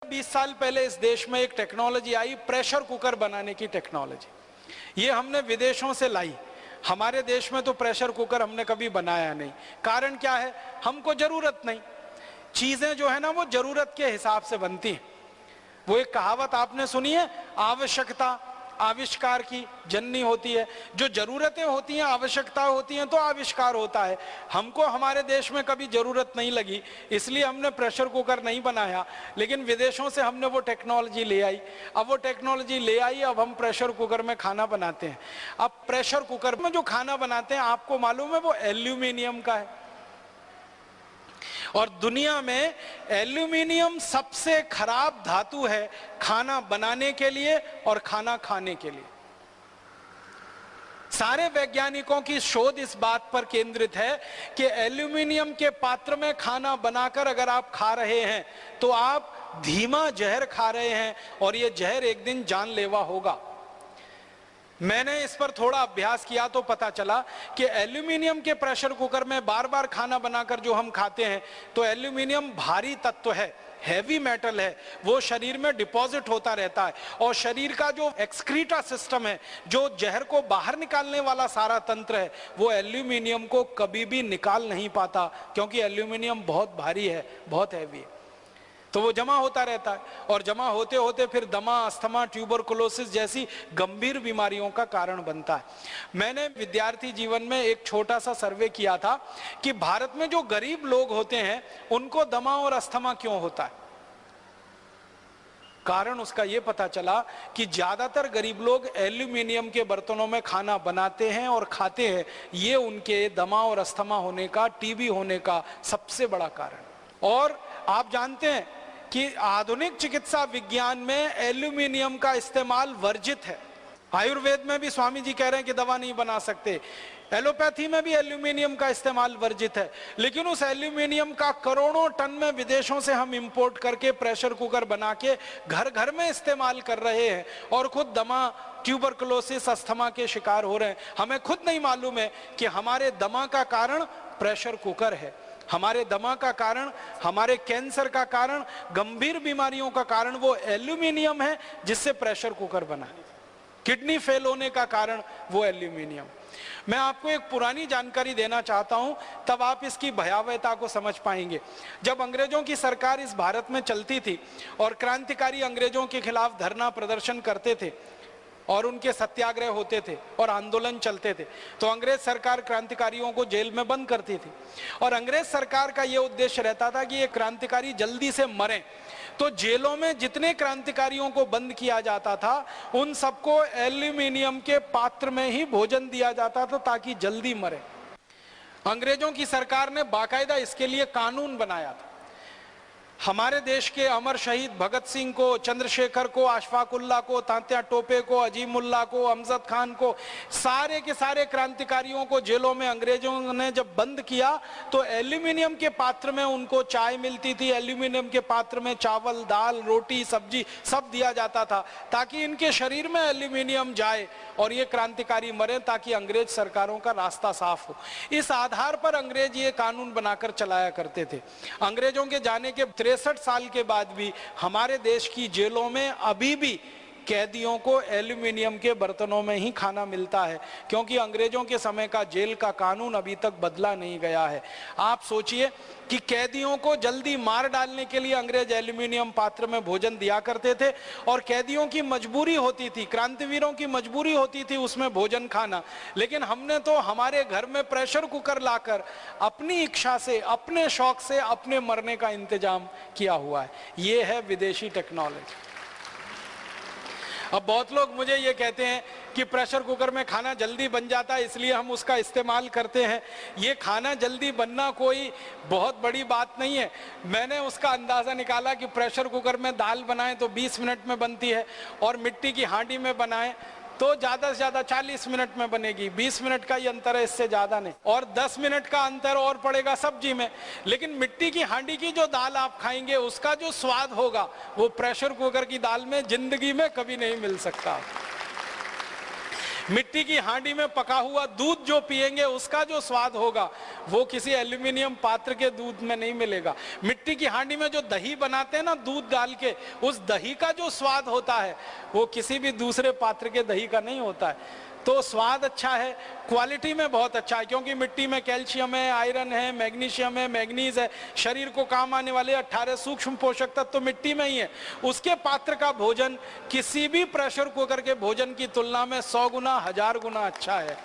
20 साल पहले इस देश में एक टेक्नोलॉजी आई, प्रेशर कुकर बनाने की टेक्नोलॉजी। ये हमने विदेशों से लाई। हमारे देश में तो प्रेशर कुकर हमने कभी बनाया नहीं। कारण क्या है? हमको जरूरत नहीं। चीजें जो है ना वो जरूरत के हिसाब से बनती हैं। वो एक कहावत आपने सुनी है, आवश्यकता आविष्कार की जननी होती है। जो जरूरतें होती हैं, आवश्यकता होती हैं, तो आविष्कार होता है। हमको हमारे देश में कभी जरूरत नहीं लगी, इसलिए हमने प्रेशर कुकर नहीं बनाया, लेकिन विदेशों से हमने वो टेक्नोलॉजी ले आई। अब वो टेक्नोलॉजी ले आई, अब हम प्रेशर कुकर में खाना बनाते हैं। अब प्रेशर कुकर में जो खाना बनाते हैं, आपको मालूम है वो एल्यूमिनियम का है। और दुनिया में एल्यूमिनियम सबसे खराब धातु है खाना बनाने के लिए और खाना खाने के लिए। सारे वैज्ञानिकों की शोध इस बात पर केंद्रित है कि एल्यूमिनियम के पात्र में खाना बनाकर अगर आप खा रहे हैं तो आप धीमा जहर खा रहे हैं और यह जहर एक दिन जानलेवा होगा। मैंने इस पर थोड़ा अभ्यास किया तो पता चला कि एल्यूमिनियम के प्रेशर कुकर में बार बार खाना बनाकर जो हम खाते हैं, तो एल्यूमिनियम भारी तत्व है, हैवी मेटल है, वो शरीर में डिपॉजिट होता रहता है। और शरीर का जो एक्सक्रीटा सिस्टम है, जो जहर को बाहर निकालने वाला सारा तंत्र है, वो एल्यूमिनियम को कभी भी निकाल नहीं पाता, क्योंकि एल्यूमिनियम बहुत भारी है, बहुत हैवी है। तो वो जमा होता रहता है और जमा होते होते फिर दमा, अस्थमा, ट्यूबरकुलोसिस जैसी गंभीर बीमारियों का कारण बनता है। मैंने विद्यार्थी जीवन में एक छोटा सा सर्वे किया था कि भारत में जो गरीब लोग होते हैं उनको दमा और अस्थमा क्यों होता है। कारण उसका ये पता चला कि ज्यादातर गरीब लोग एल्यूमिनियम के बर्तनों में खाना बनाते हैं और खाते हैं। ये उनके दमा और अस्थमा होने का, टीबी होने का सबसे बड़ा कारण। और आप जानते हैं कि आधुनिक चिकित्सा विज्ञान में एल्यूमिनियम का इस्तेमाल वर्जित है। आयुर्वेद में भी स्वामी जी कह रहे हैं कि दवा नहीं बना सकते। एलोपैथी में भी एल्यूमिनियम का इस्तेमाल वर्जित है। लेकिन उस एल्यूमिनियम का करोड़ों टन में विदेशों से हम इंपोर्ट करके प्रेशर कुकर बना के घर घर में इस्तेमाल कर रहे हैं और खुद दमा, ट्यूबरकुलोसिस, अस्थमा के शिकार हो रहे हैं। हमें खुद नहीं मालूम है कि हमारे दमा का कारण प्रेशर कुकर है। हमारे दमा का कारण, हमारे कैंसर का कारण, गंभीर बीमारियों का कारण वो एल्यूमिनियम है जिससे प्रेशर कुकर बना। किडनी फेल होने का कारण वो एल्यूमिनियम। मैं आपको एक पुरानी जानकारी देना चाहता हूं, तब आप इसकी भयावहता को समझ पाएंगे। जब अंग्रेजों की सरकार इस भारत में चलती थी और क्रांतिकारी अंग्रेजों के खिलाफ धरना प्रदर्शन करते थे और उनके सत्याग्रह होते थे और आंदोलन चलते थे, तो अंग्रेज सरकार क्रांतिकारियों को जेल में बंद करती थी। और अंग्रेज सरकार का यह उद्देश्य रहता था कि ये क्रांतिकारी जल्दी से मरें। तो जेलों में जितने क्रांतिकारियों को बंद किया जाता था उन सबको एल्यूमिनियम के पात्र में ही भोजन दिया जाता था ताकि जल्दी मरे। अंग्रेजों की सरकार ने बाकायदा इसके लिए कानून बनाया था। हमारे देश के अमर शहीद भगत सिंह को, चंद्रशेखर को, अशफाकुल्ला को, तात्या टोपे को, अजीमुल्ला को, अमजद खान को, सारे के सारे क्रांतिकारियों को जेलों में अंग्रेजों ने जब बंद किया तो एल्यूमिनियम के पात्र में उनको चाय मिलती थी, एल्यूमिनियम के पात्र में चावल, दाल, रोटी, सब्जी सब दिया जाता था ताकि इनके शरीर में एल्यूमिनियम जाए और ये क्रांतिकारी मरे, ताकि अंग्रेज सरकारों का रास्ता साफ हो। इस आधार पर अंग्रेज ये कानून बनाकर चलाया करते थे। अंग्रेजों के जाने के 63 साल के बाद भी हमारे देश की जेलों में अभी भी कैदियों को एल्यूमिनियम के बर्तनों में ही खाना मिलता है, क्योंकि अंग्रेजों के समय का जेल का कानून अभी तक बदला नहीं गया है। आप सोचिए कि कैदियों को जल्दी मार डालने के लिए अंग्रेज एल्यूमिनियम पात्र में भोजन दिया करते थे और कैदियों की मजबूरी होती थी, क्रांतिवीरों की मजबूरी होती थी उसमें भोजन खाना। लेकिन हमने तो हमारे घर में प्रेशर कुकर लाकर अपनी इच्छा से, अपने शौक से, अपने मरने का इंतजाम किया हुआ है। ये है विदेशी टेक्नोलॉजी। अब बहुत लोग मुझे ये कहते हैं कि प्रेशर कुकर में खाना जल्दी बन जाता है इसलिए हम उसका इस्तेमाल करते हैं। ये खाना जल्दी बनना कोई बहुत बड़ी बात नहीं है। मैंने उसका अंदाज़ा निकाला कि प्रेशर कुकर में दाल बनाएं तो 20 मिनट में बनती है और मिट्टी की हांडी में बनाएं तो ज़्यादा से ज़्यादा 40 मिनट में बनेगी। 20 मिनट का ही अंतर है, इससे ज़्यादा नहीं। और 10 मिनट का अंतर और पड़ेगा सब्जी में। लेकिन मिट्टी की हांडी की जो दाल आप खाएंगे उसका जो स्वाद होगा वो प्रेशर कुकर की दाल में जिंदगी में कभी नहीं मिल सकता। मिट्टी की हांडी में पका हुआ दूध जो पिएंगे उसका जो स्वाद होगा वो किसी एल्यूमिनियम पात्र के दूध में नहीं मिलेगा। मिट्टी की हांडी में जो दही बनाते हैं ना दूध डाल के, उस दही का जो स्वाद होता है वो किसी भी दूसरे पात्र के दही का नहीं होता है। तो स्वाद अच्छा है, क्वालिटी में बहुत अच्छा है, क्योंकि मिट्टी में कैल्शियम है, आयरन है, मैग्नीशियम है, मैग्नीज है, शरीर को काम आने वाले 18 सूक्ष्म पोषक तत्व तो मिट्टी में ही है। उसके पात्र का भोजन किसी भी प्रेशर कुकर के भोजन की तुलना में 100 गुना 1000 गुना अच्छा है।